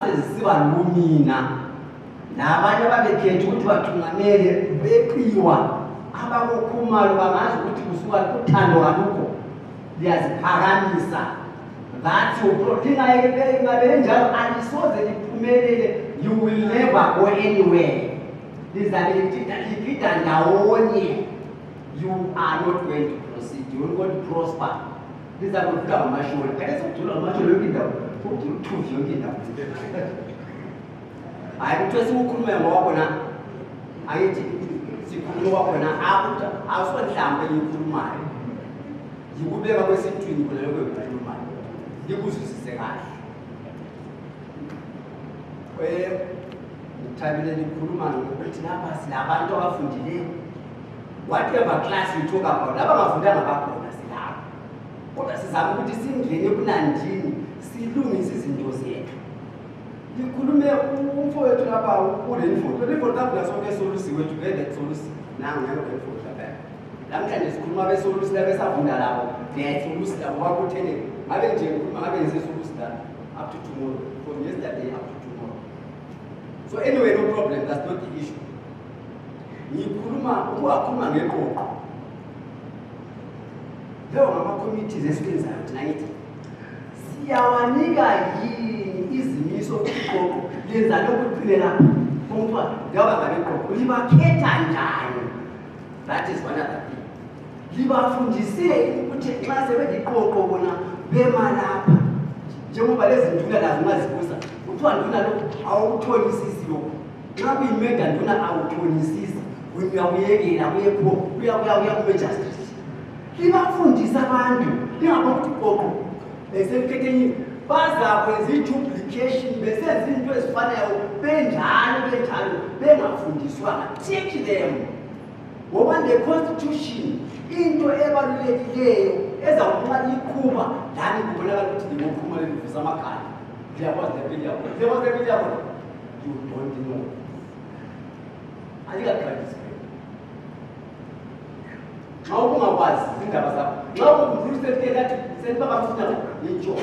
Siba lumina nabanye babekhetha ukuthi bathungamele beqiwa abakukhumalo bangazi ukuthi kusuka kuthando kalukho liyaziphakamisa that ngabe njalo alisoze liphumelele. You will never go anywhere. Lizalipita ndawonye. You are not going to proceed. You are going to prosper. Lizakufika amashuri. Kade sokujula amashuri yokindawo. Futhi uthuthi yokindawo. Ayikuthi sikhulume ngowakho na. Ayithi sikhuluma wakho na awusonhlambe yikhulumayo. Yikubeka kwesintwini kulelo kwekhulumayo. Likuzwisise kahle. Uthabile likhuluma ngokuthi lapha silabantu abafundileyo. Whatever class you talk about, laba bafundanga bakhona silapha. Kodwa sizama ukuthi singene kunandini, silungise izinto zethu. Likhulume umfowethu lapha ule mfundo. Le mfundo lapha sonke solusiwe together solusi. Nangu ngeke mfundo lapha. Namhlanje sikhuluma besolusi la besafunda lapho. They solusi lapho bakuthene. Ngabe nje ukhuluma ngabe ngesolusi la up to tomorrow. From yesterday up to tomorrow. So anyway, no problem, that's not the issue. Ukukhuluma ngeqoqo. Leyo ngama-committees esiwenzayo thina ngithi siyawanika yini izimiso iqoqo lenza lokuqile lapha umntwana njengoba ngabe iqoqo libakhetha njani. That is one other thing. Libafundiseni ukuthi xa sebeliqoqo bona bema lapha njengoba lezi nduna lazo ungazibuza kuthiwa nduna lo awuthonisisi lokho. Nxa kuyimeda nduna awuthonisisi uyakuyekela kuya kube justice. Libafundisa abantu lingabokuthi qoqo besekhethenye bazakwenza i-duplication besenza into ezifanayo benjalo bengafundiswanga. Teach them. Ngoba le constitution into ebalulekileyo ezawuqala ikhuba lani kubonakala ukuthi libophuma livusa amakhaya. Liyakwazi lempilo yakho. You don't know. Ayikaqalisi. Xa ungakwazi izindaba zakho. Xa ungumfundisi ethi senibaba mfuna nitsho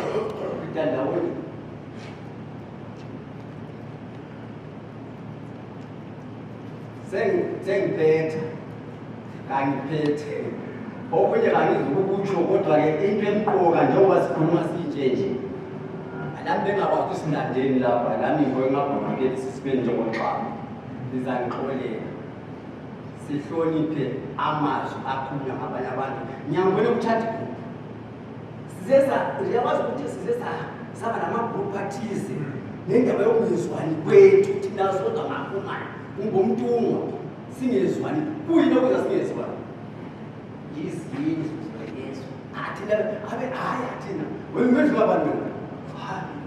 idandawonye. Sengiphethe. Kangiphethe. Okunye kangizukukutsho kodwa-ke into emqoka njengoba sikhuluma sinjenje. Nami bengakwazi ukuthi sinandeni lapha nami ngingabhukeli sisibeni njengoxaba. Lizangixolela. Sihloniphe amazwi akhulunywa ngabanye abantu. Ngiyangibona ukuthatha uyakwazi ukuthi saba namagroup athize nendaba yokungezwani kwethu thina sodwa ngaphumana ungumntungwa singezwani kuyini okwenza singezwani yizini yesu athina athina wemedlu abantu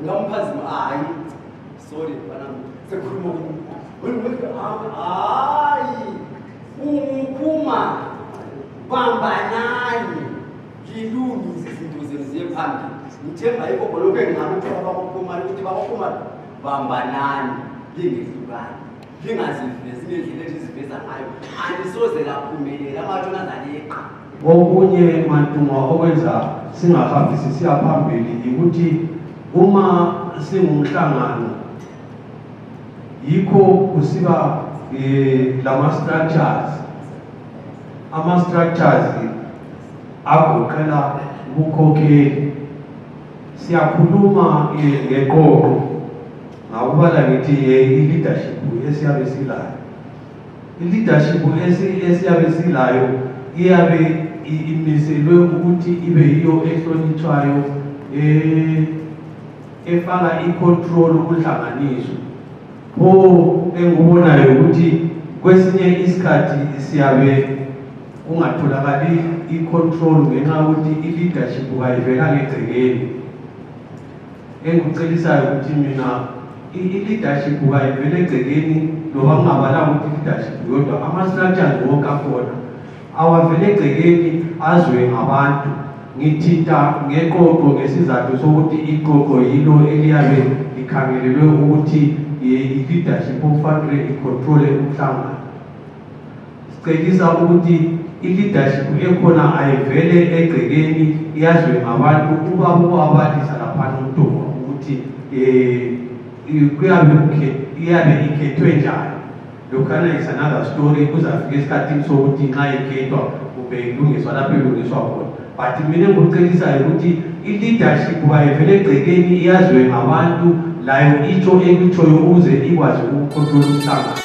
ngamphazima hayi sorry bana sekhuluma umuphuma bambanani lilungise izinto zenu ziye phambili. Ngithemba ikho lokho engingakuthi abakuphuma ukuthi bakuphuma bambanani lingehlukani lingazivezi ngendlela ethi ziveza ngayo anisoze laphumelela amatshona azaleqa. Okunye mantungwa okwenza singahambisi siya phambili ukuthi uma singumhlangano yikho kusiba lama-structures. Ama-structures agoqela ubukhokheli. Siyakhuluma ngeqoqo ngakubala ngithi i-leadership esiyabe silayo. I-leadership esiyabe silayo iyabe imiselwe ukuthi ibe yiyo ehlonitshwayo efaka i-control ukuhlanganiswa. Engubonayo ukuthi kwesinye isikhathi siyabe ungatholakali i-control ngenxa yokuthi i-leadership kayivela ngegcekeni. Engikucelisayo ukuthi mina i-leadership kayivela egcekeni loba kungabalanga ukuthi i-leadership yodwa ama-structures wonke akhona awavele egcekeni azwe ngabantu. Ngithinta ngeqoqo ngesizathu sokuthi iqoqo yilo eliyabe likhangelelwe ukuthi i-leadership ofanele icontrole umhlangano. Sicebisa ukuthi i-leadership ekhona ayivele egcekeni iyazwe ngabantu kuba abalisa lapha uNtungwa ukuthi iyabe ikhethwe njani. Lokhana is another story, kuzafika isikhathini sokuthi nxa ikhethwa kube ilungiswa lapho ilungiswa khona. But mina engikucelisayo ukuthi i-leadership bayivele egcekeni iyazwe ngabantu layo itsho ekutshoyo ukuze ikwazi ukukhontrola umhlangano.